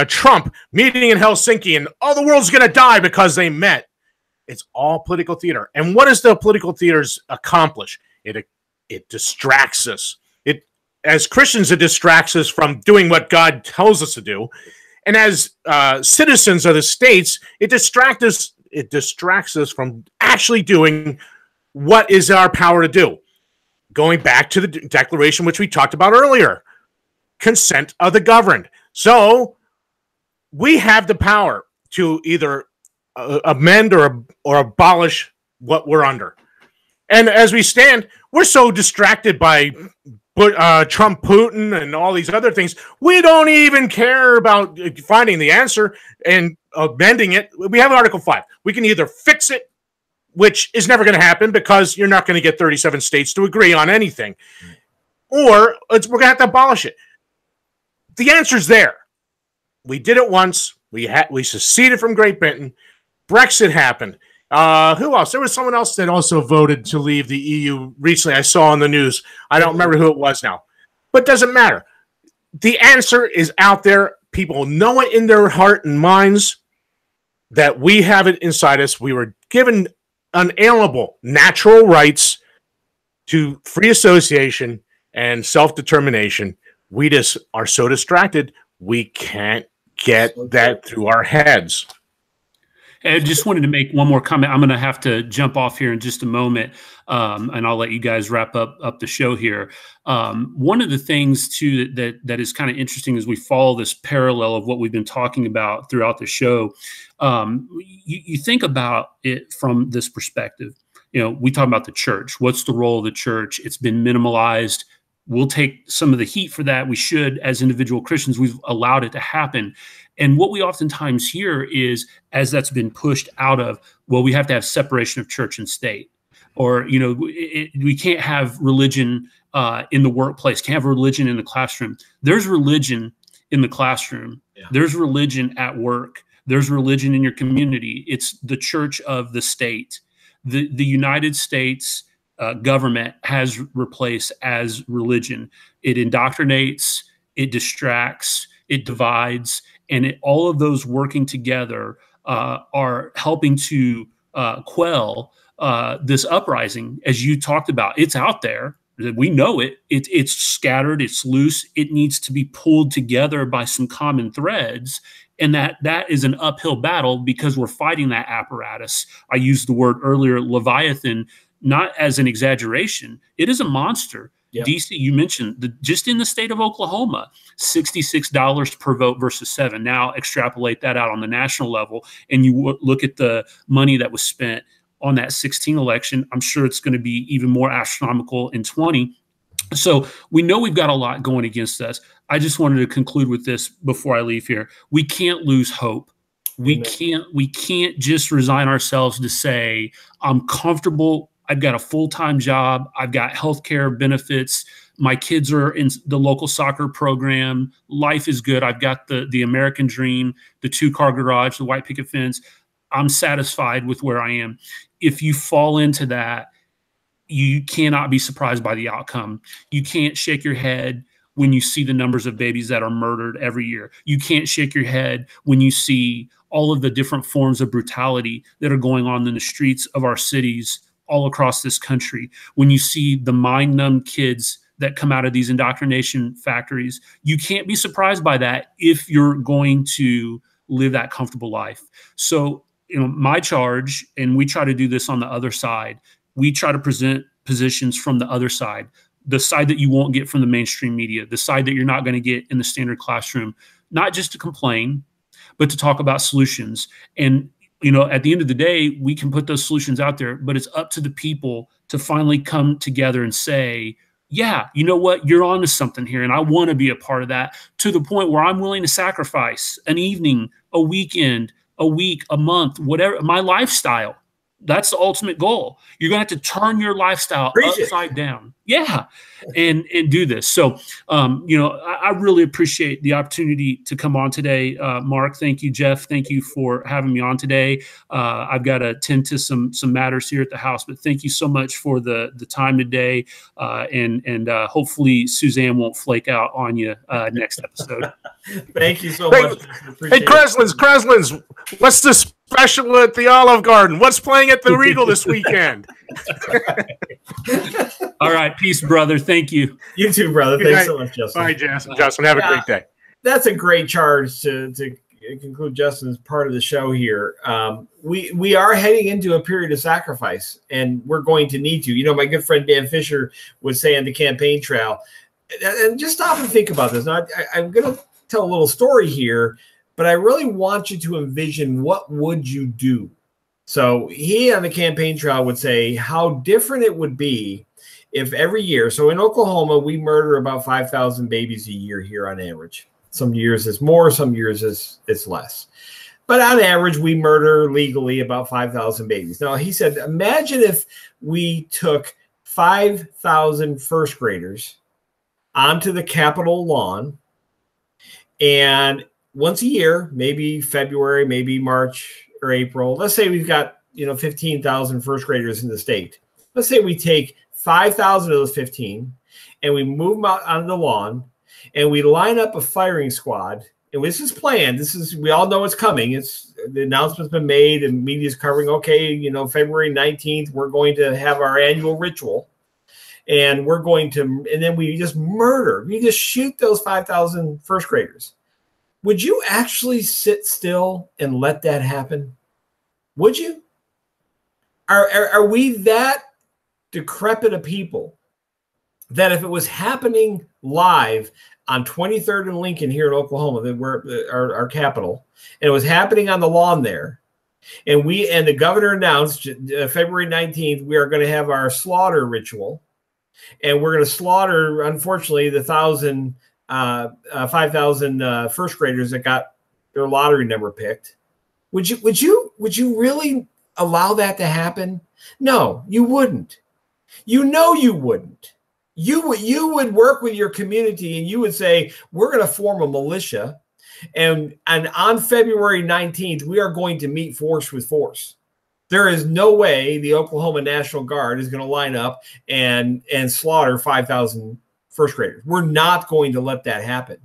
Trump meeting in Helsinki and the world's going to die because they met. It's all political theater. And what does the political theaters accomplish? It distracts us. As Christians, it distracts us from doing what God tells us to do. And as citizens of the states, it distracts us from actually doing what is our power to do. Going back to the declaration, which we talked about earlier, consent of the governed. So we have the power to either amend or abolish what we're under. And as we stand, we're so distracted by Trump, Putin, and all these other things. We don't even care about finding the answer and amending it. We have Article 5. We can either fix it, which is never going to happen because you're not going to get 37 states to agree on anything, or we're going to have to abolish it. The answer's there. We did it once. We seceded from Great Britain. Brexit happened. Who else? There was someone else that also voted to leave the EU recently. I saw on the news. I don't remember who it was now, but it doesn't matter. The answer is out there. People know it in their heart and minds that we have it inside us. We were given unalienable natural rights to free association and self-determination. We just are so distracted, we can't get that through our heads. I just wanted to make one more comment. I'm going to have to jump off here in just a moment, and I'll let you guys wrap up the show here. One of the things, too, that is kind of interesting as we follow this parallel of what we've been talking about throughout the show, you think about it from this perspective. You know, we talk about the church. What's the role of the church? It's been minimalized. We'll take some of the heat for that. We should, as individual Christians, we've allowed it to happen. And what we oftentimes hear is, as that's been pushed out of, well, we have to have separation of church and state, or, you know, we can't have religion in the workplace, can't have religion in the classroom. There's religion in the classroom. Yeah. There's religion at work. There's religion in your community. It's the church of the state. The United States government has replaced as religion. It indoctrinates, it distracts, it divides, and all of those working together are helping to quell this uprising, as you talked about. It's out there. We know it. It's scattered. It's loose. It needs to be pulled together by some common threads. And that is an uphill battle because we're fighting that apparatus. I used the word earlier, Leviathan, not as an exaggeration. It is a monster. Yep. D.C., you mentioned, just in the state of Oklahoma, $66 per vote versus $7. Now extrapolate that out on the national level, and you look at the money that was spent on that 16 election. I'm sure it's going to be even more astronomical in 20. So we know we've got a lot going against us. I just wanted to conclude with this before I leave here. We can't lose hope. We can't just resign ourselves to say, I'm comfortable. I've got a full-time job. I've got healthcare benefits. My kids are in the local soccer program. Life is good. I've got the American dream, the 2-car garage, the white picket fence. I'm satisfied with where I am. If you fall into that, you cannot be surprised by the outcome. You can't shake your head when you see the numbers of babies that are murdered every year. You can't shake your head when you see all of the different forms of brutality that are going on in the streets of our cities all across this country. When you see the mind-numbed kids that come out of these indoctrination factories, you can't be surprised by that if you're going to live that comfortable life. So, you know, my charge, and we try to do this on the other side, we try to present positions from the other side, the side that you won't get from the mainstream media, the side that you're not going to get in the standard classroom, not just to complain, but to talk about solutions. And you know, at the end of the day, we can put those solutions out there, but it's up to the people to finally come together and say, yeah, you know what, you're onto something here, and I want to be a part of that, to the point where I'm willing to sacrifice an evening, a weekend, a week, a month, whatever, my lifestyle. That's the ultimate goal. You're going to have to turn your lifestyle upside down. Yeah. And do this. So, you know, I really appreciate the opportunity to come on today. Mark, thank you. Jeff, thank you for having me on today. I've got to tend to some matters here at the house, but thank you so much for the time today. And hopefully Suzanne won't flake out on you next episode. Thank you so much. Hey, Kreslins, what's the special at the Olive Garden? What's playing at the Regal this weekend? All right. Peace, brother. Thank you. You too, brother. Thanks so much, Justin. Bye, Justin. Have a great day. That's a great charge to conclude Justin's part of the show here. We are heading into a period of sacrifice, and we're going to need to. You know, my good friend Dan Fisher would say on the campaign trail, and just stop and think about this. Now, I'm going to tell a little story here, but I really want you to envision, what would you do? So he on the campaign trail would say how different it would be if every year, so in Oklahoma, we murder about 5,000 babies a year here on average. Some years it's more, some years it's less. But on average, we murder legally about 5,000 babies. Now, he said, imagine if we took 5,000 first graders onto the Capitol lawn, and once a year, maybe February, maybe March or April, let's say we've got, you know, 15,000 first graders in the state. Let's say we take 5,000 of those 15 and we move them out onto the lawn, and we line up a firing squad. And this is planned. We all know it's coming. The announcement's been made and media's covering, okay, you know, February 19th, we're going to have our annual ritual. And then we just murder. We just shoot those 5,000 first graders. Would you actually sit still and let that happen? Would you? Are we that decrepit of people that if it was happening live on 23rd and Lincoln here in Oklahoma, that we're our capital, and it was happening on the lawn there, and the governor announced February 19th, we are going to have our slaughter ritual, and we're going to slaughter, unfortunately, the 5,000 first graders that got their lottery number picked. Would you really allow that to happen? No, you wouldn't. You know you wouldn't. You would work with your community, and you would say, we're going to form a militia, and on February 19th, we are going to meet force with force. There is no way the Oklahoma National Guard is going to line up and slaughter 5,000 first graders. We're not going to let that happen.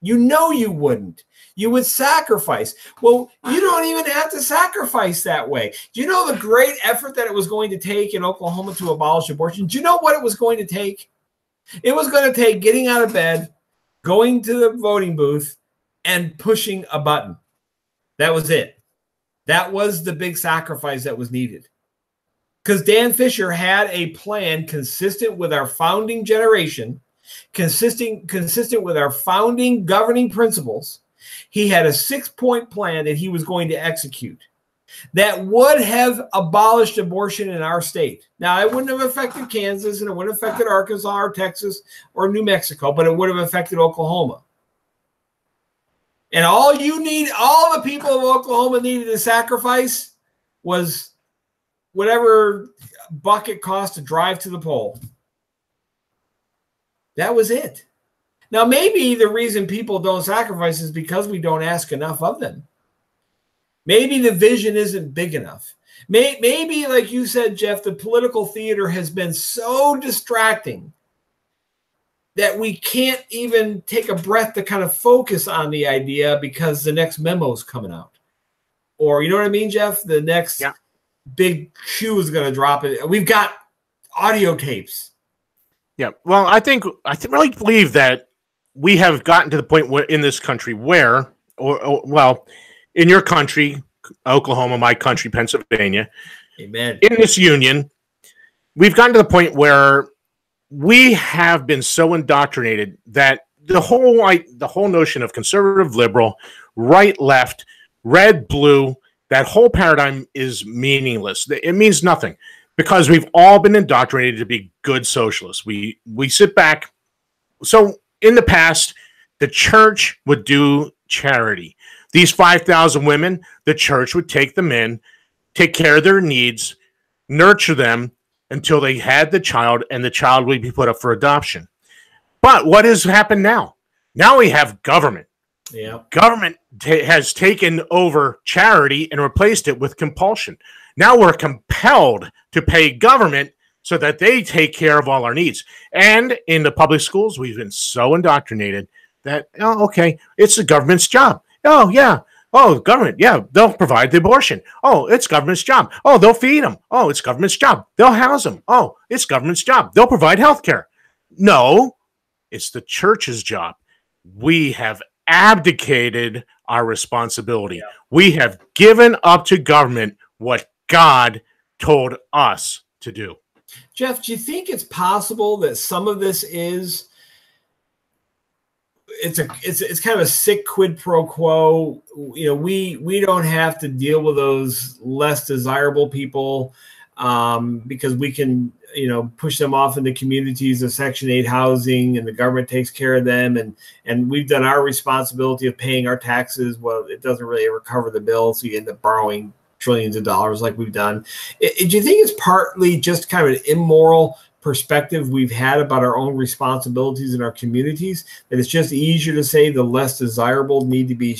You know you wouldn't. You would sacrifice. Well, you don't even have to sacrifice that way. Do you know the great effort that it was going to take in Oklahoma to abolish abortion? Do you know what it was going to take? It was going to take getting out of bed, going to the voting booth, and pushing a button. That was it. That was the big sacrifice that was needed. Because Dan Fisher had a plan consistent with our founding generation, consistent with our founding governing principles. He had a 6-point plan that he was going to execute that would have abolished abortion in our state. Now, it wouldn't have affected Kansas, and it wouldn't have affected Arkansas or Texas or New Mexico, but it would have affected Oklahoma. And all the people of Oklahoma needed to sacrifice was whatever buck it cost to drive to the poll. That was it. Now, maybe the reason people don't sacrifice is because we don't ask enough of them. Maybe the vision isn't big enough. Maybe, like you said, Jeff, the political theater has been so distracting that we can't even take a breath to kind of focus on the idea because the next memo is coming out. Or, you know what I mean, Jeff? The next big shoe is going to drop. We've got audio tapes. Yeah. Well, I really believe that we have gotten to the point where in this country where, well, in your country, Oklahoma, my country, Pennsylvania, amen, in this union, we've gotten to the point where we have been so indoctrinated that the whole notion of conservative, liberal, right, left, red, blue, that whole paradigm is meaningless. It means nothing because we've all been indoctrinated to be good socialists. We sit back. So in the past, the church would do charity. These 5,000 women, the church would take them in, take care of their needs, nurture them until they had the child, and the child would be put up for adoption. But what has happened now? Now we have government. Yeah. Government has taken over charity and replaced it with compulsion. Now we're compelled to pay government so that they take care of all our needs. And in the public schools, we've been so indoctrinated that, oh, okay, it's the government's job. Oh, yeah. Oh, government, yeah, they'll provide the abortion. Oh, it's government's job. Oh, they'll feed them. Oh, it's government's job. They'll house them. Oh, it's government's job. They'll provide health care. No, it's the church's job. We have abdicated our responsibility. Yeah. We have given up to government what God told us to do. Jeff, do you think it's possible that some of this is it's kind of a sick quid pro quo? You know, we don't have to deal with those less desirable people because we can, you know, push them off into communities of Section 8 housing, and the government takes care of them, and we've done our responsibility of paying our taxes. Well, it doesn't really ever cover the bill, so you end up borrowing trillions of dollars like we've done. Do you think it's partly just kind of an immoral perspective we've had about our own responsibilities in our communities, that it's just easier to say the less desirable need to be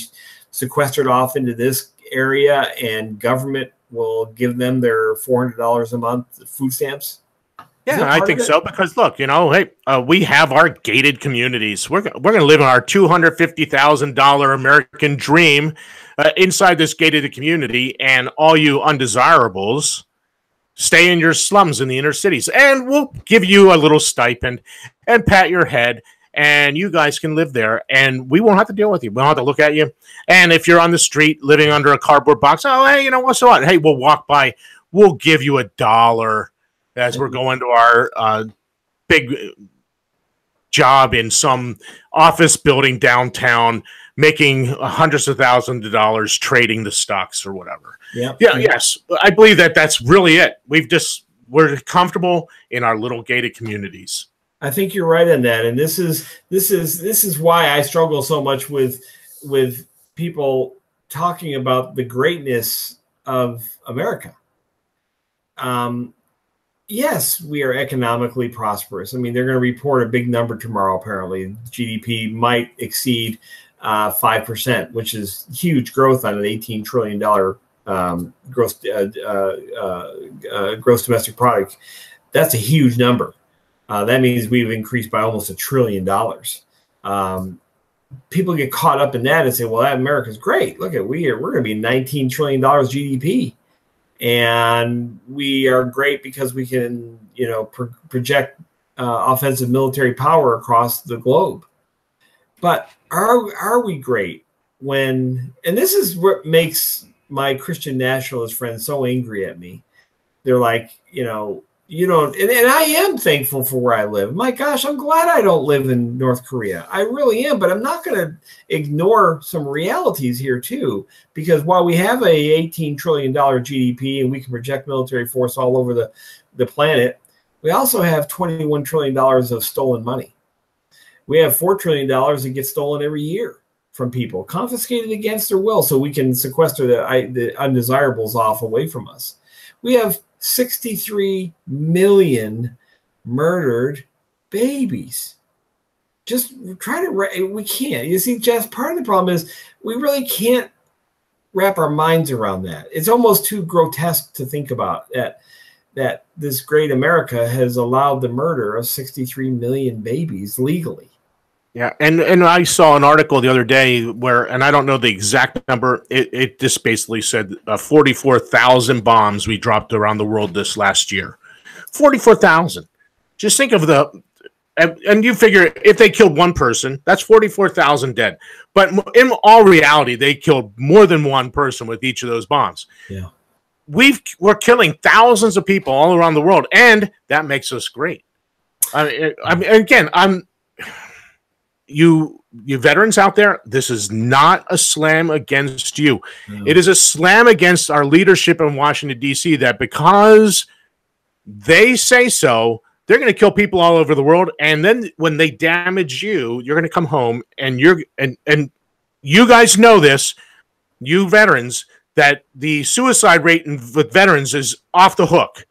sequestered off into this area and government will give them their $400 a month food stamps? Yeah, I think so, because look, you know, hey, we have our gated communities. We're going to live in our $250,000 American dream inside this gated community, and all you undesirables stay in your slums in the inner cities, and we'll give you a little stipend and pat your head, and you guys can live there, and we won't have to deal with you. We don't have to look at you. And if you're on the street living under a cardboard box, oh, hey, you know, what's what? Hey, we'll walk by. We'll give you $1 as we're going to our big job in some office building downtown, making hundreds of thousands of dollars trading the stocks or whatever. Yeah. Yes, I believe that that's really it. We're comfortable in our little gated communities. I think you're right on that, and this is why I struggle so much with people talking about the greatness of America. Yes, we are economically prosperous. I mean, they're going to report a big number tomorrow. Apparently, GDP might exceed 5%, which is huge growth on an $18 trillion gross domestic product. That's a huge number. That means we've increased by almost $1 trillion. People get caught up in that and say, "Well, that America's great. Look at we're going to be $19 trillion GDP, and we are great because we can, you know, project offensive military power across the globe." But are we great when? And this is what makes my Christian nationalist friends so angry at me. They're like, you know, you don't, and I am thankful for where I live. My gosh, I'm glad I don't live in North Korea. I really am, but I'm not going to ignore some realities here too, because while we have a $18 trillion GDP and we can project military force all over the planet, we also have $21 trillion of stolen money. We have $4 trillion that gets stolen every year from people, confiscated against their will, so we can sequester the undesirables off away from us. We have 63 million murdered babies. Just try to, we can't. You see, Jeff, part of the problem is we really can't wrap our minds around that. It's almost too grotesque to think about that this great America has allowed the murder of 63 million babies legally. Yeah, and I saw an article the other day where, and I don't know the exact number, it just basically said 44,000 bombs we dropped around the world this last year. 44,000. Just think of and you figure if they killed one person, that's 44,000 dead. But in all reality, they killed more than one person with each of those bombs. Yeah, we're killing thousands of people all around the world, and that makes us great. I mean, again, you you veterans out there, this is not a slam against you. No. It is a slam against our leadership in Washington, D.C., that because they say so, they're going to kill people all over the world. And then when they damage you, you're going to come home and and you guys know this, you veterans, that the suicide rate with veterans is off the hook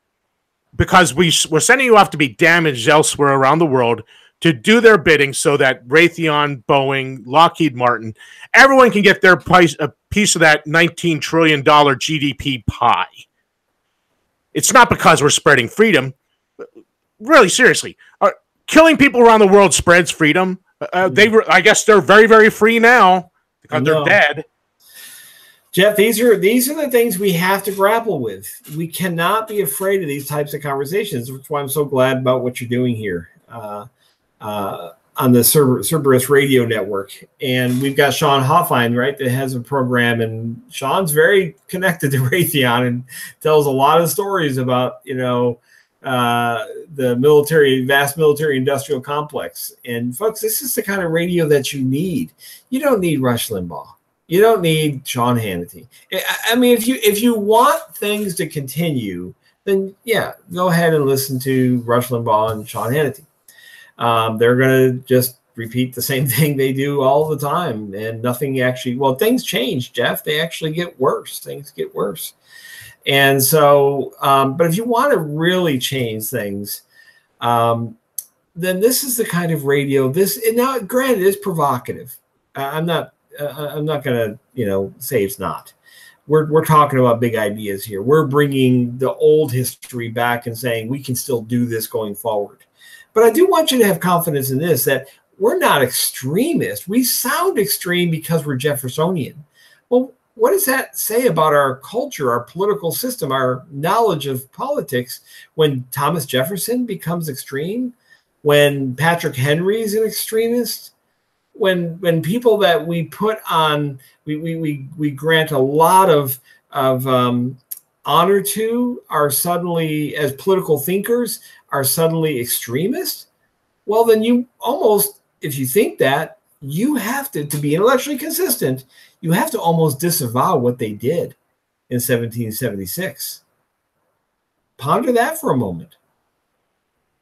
because we're sending you off to be damaged elsewhere around the world to do their bidding so that Raytheon, Boeing, Lockheed Martin, everyone can get their a piece of that $19 trillion GDP pie. It's not because we're spreading freedom. Really, seriously, killing people around the world spreads freedom. I guess they're very, very free now because they're dead. Jeff, these are the things we have to grapple with. We cannot be afraid of these types of conversations, which is why I'm so glad about what you're doing here on the Cerberus Radio Network. And we've got Sean Hoffine, right, that has a program, and Sean's very connected to Raytheon and tells a lot of stories about, the vast military industrial complex. And folks, this is the kind of radio that you need. You don't need Rush Limbaugh. You don't need Sean Hannity. I mean, if you want things to continue, then yeah, go ahead and listen to Rush Limbaugh and Sean Hannity. They're going to just repeat the same thing they do all the time, and nothing actually. Well, things change, Jeff. They actually get worse. Things get worse. And so, but if you want to really change things, then this is the kind of radio. Now, granted, it's provocative. I'm not going to, say it's not. We're talking about big ideas here. We're bringing the old history back and saying we can still do this going forward. But I do want you to have confidence in this, that we're not extremists. We sound extreme because we're Jeffersonian. Well, what does that say about our culture, our political system, our knowledge of politics when Thomas Jefferson becomes extreme, when Patrick Henry's an extremist, when people that we put on, we grant a lot of honor to are suddenly, as political thinkers, are suddenly extremists? Well, then you almost, if you think that, you have to be intellectually consistent, you have to almost disavow what they did in 1776. Ponder that for a moment.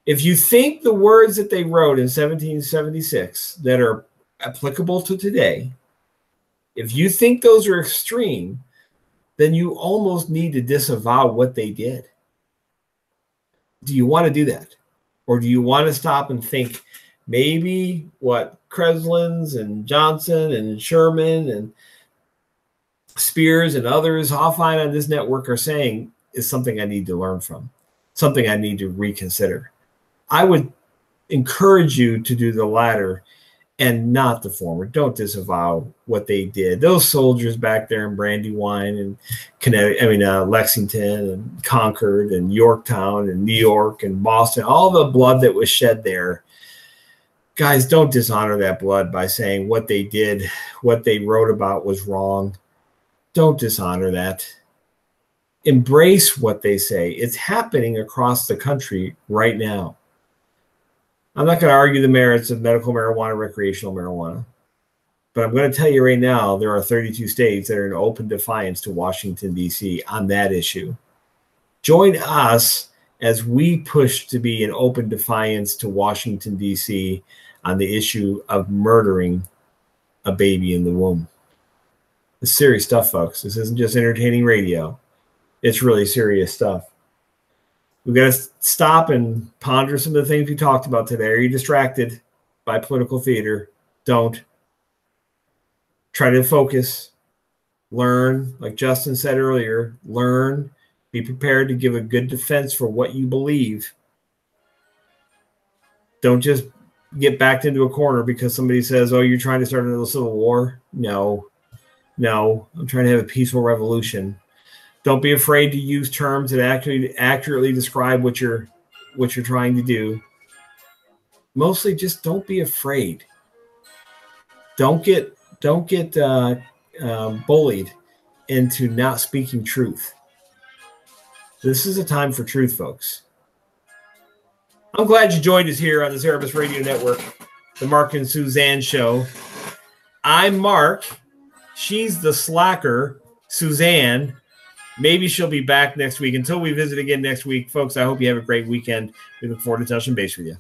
If you think the words that they wrote in 1776 that are applicable to today, if you think those are extreme, then you almost need to disavow what they did. Do you want to do that? Or do you want to stop and think maybe what Creslin's and Johnson and Sherman and Spears and others, Hoffine on this network are saying is something I need to learn from, something I need to reconsider? I would encourage you to do the latter and not the former. Don't disavow what they did. Those soldiers back there in Brandywine and Lexington and Concord and Yorktown and New York and Boston, all the blood that was shed there. Guys, don't dishonor that blood by saying what they did, what they wrote about was wrong. Don't dishonor that. Embrace what they say. It's happening across the country right now. I'm not going to argue the merits of medical marijuana, recreational marijuana, but I'm going to tell you right now, there are 32 states that are in open defiance to Washington, D.C. on that issue. Join us as we push to be in open defiance to Washington, D.C. on the issue of murdering a baby in the womb. It's serious stuff, folks. This isn't just entertaining radio. It's really serious stuff. We've got to stop and ponder some of the things we talked about today. Are you distracted by political theater? Don't. Try to focus. Learn, like Justin said earlier, learn. Be prepared to give a good defense for what you believe. Don't just get backed into a corner because somebody says, oh, you're trying to start another civil war. No, I'm trying to have a peaceful revolution. Don't be afraid to use terms that actually accurately describe what you're trying to do. Mostly just don't be afraid. Don't get bullied into not speaking truth. This is a time for truth, folks. I'm glad you joined us here on the Cerberus Radio Network. the Mark and Suzanne Show. I'm Mark. She's the slacker, Suzanne. Maybe she'll be back next week. Until we visit again next week, folks, I hope you have a great weekend. We look forward to touching base with you.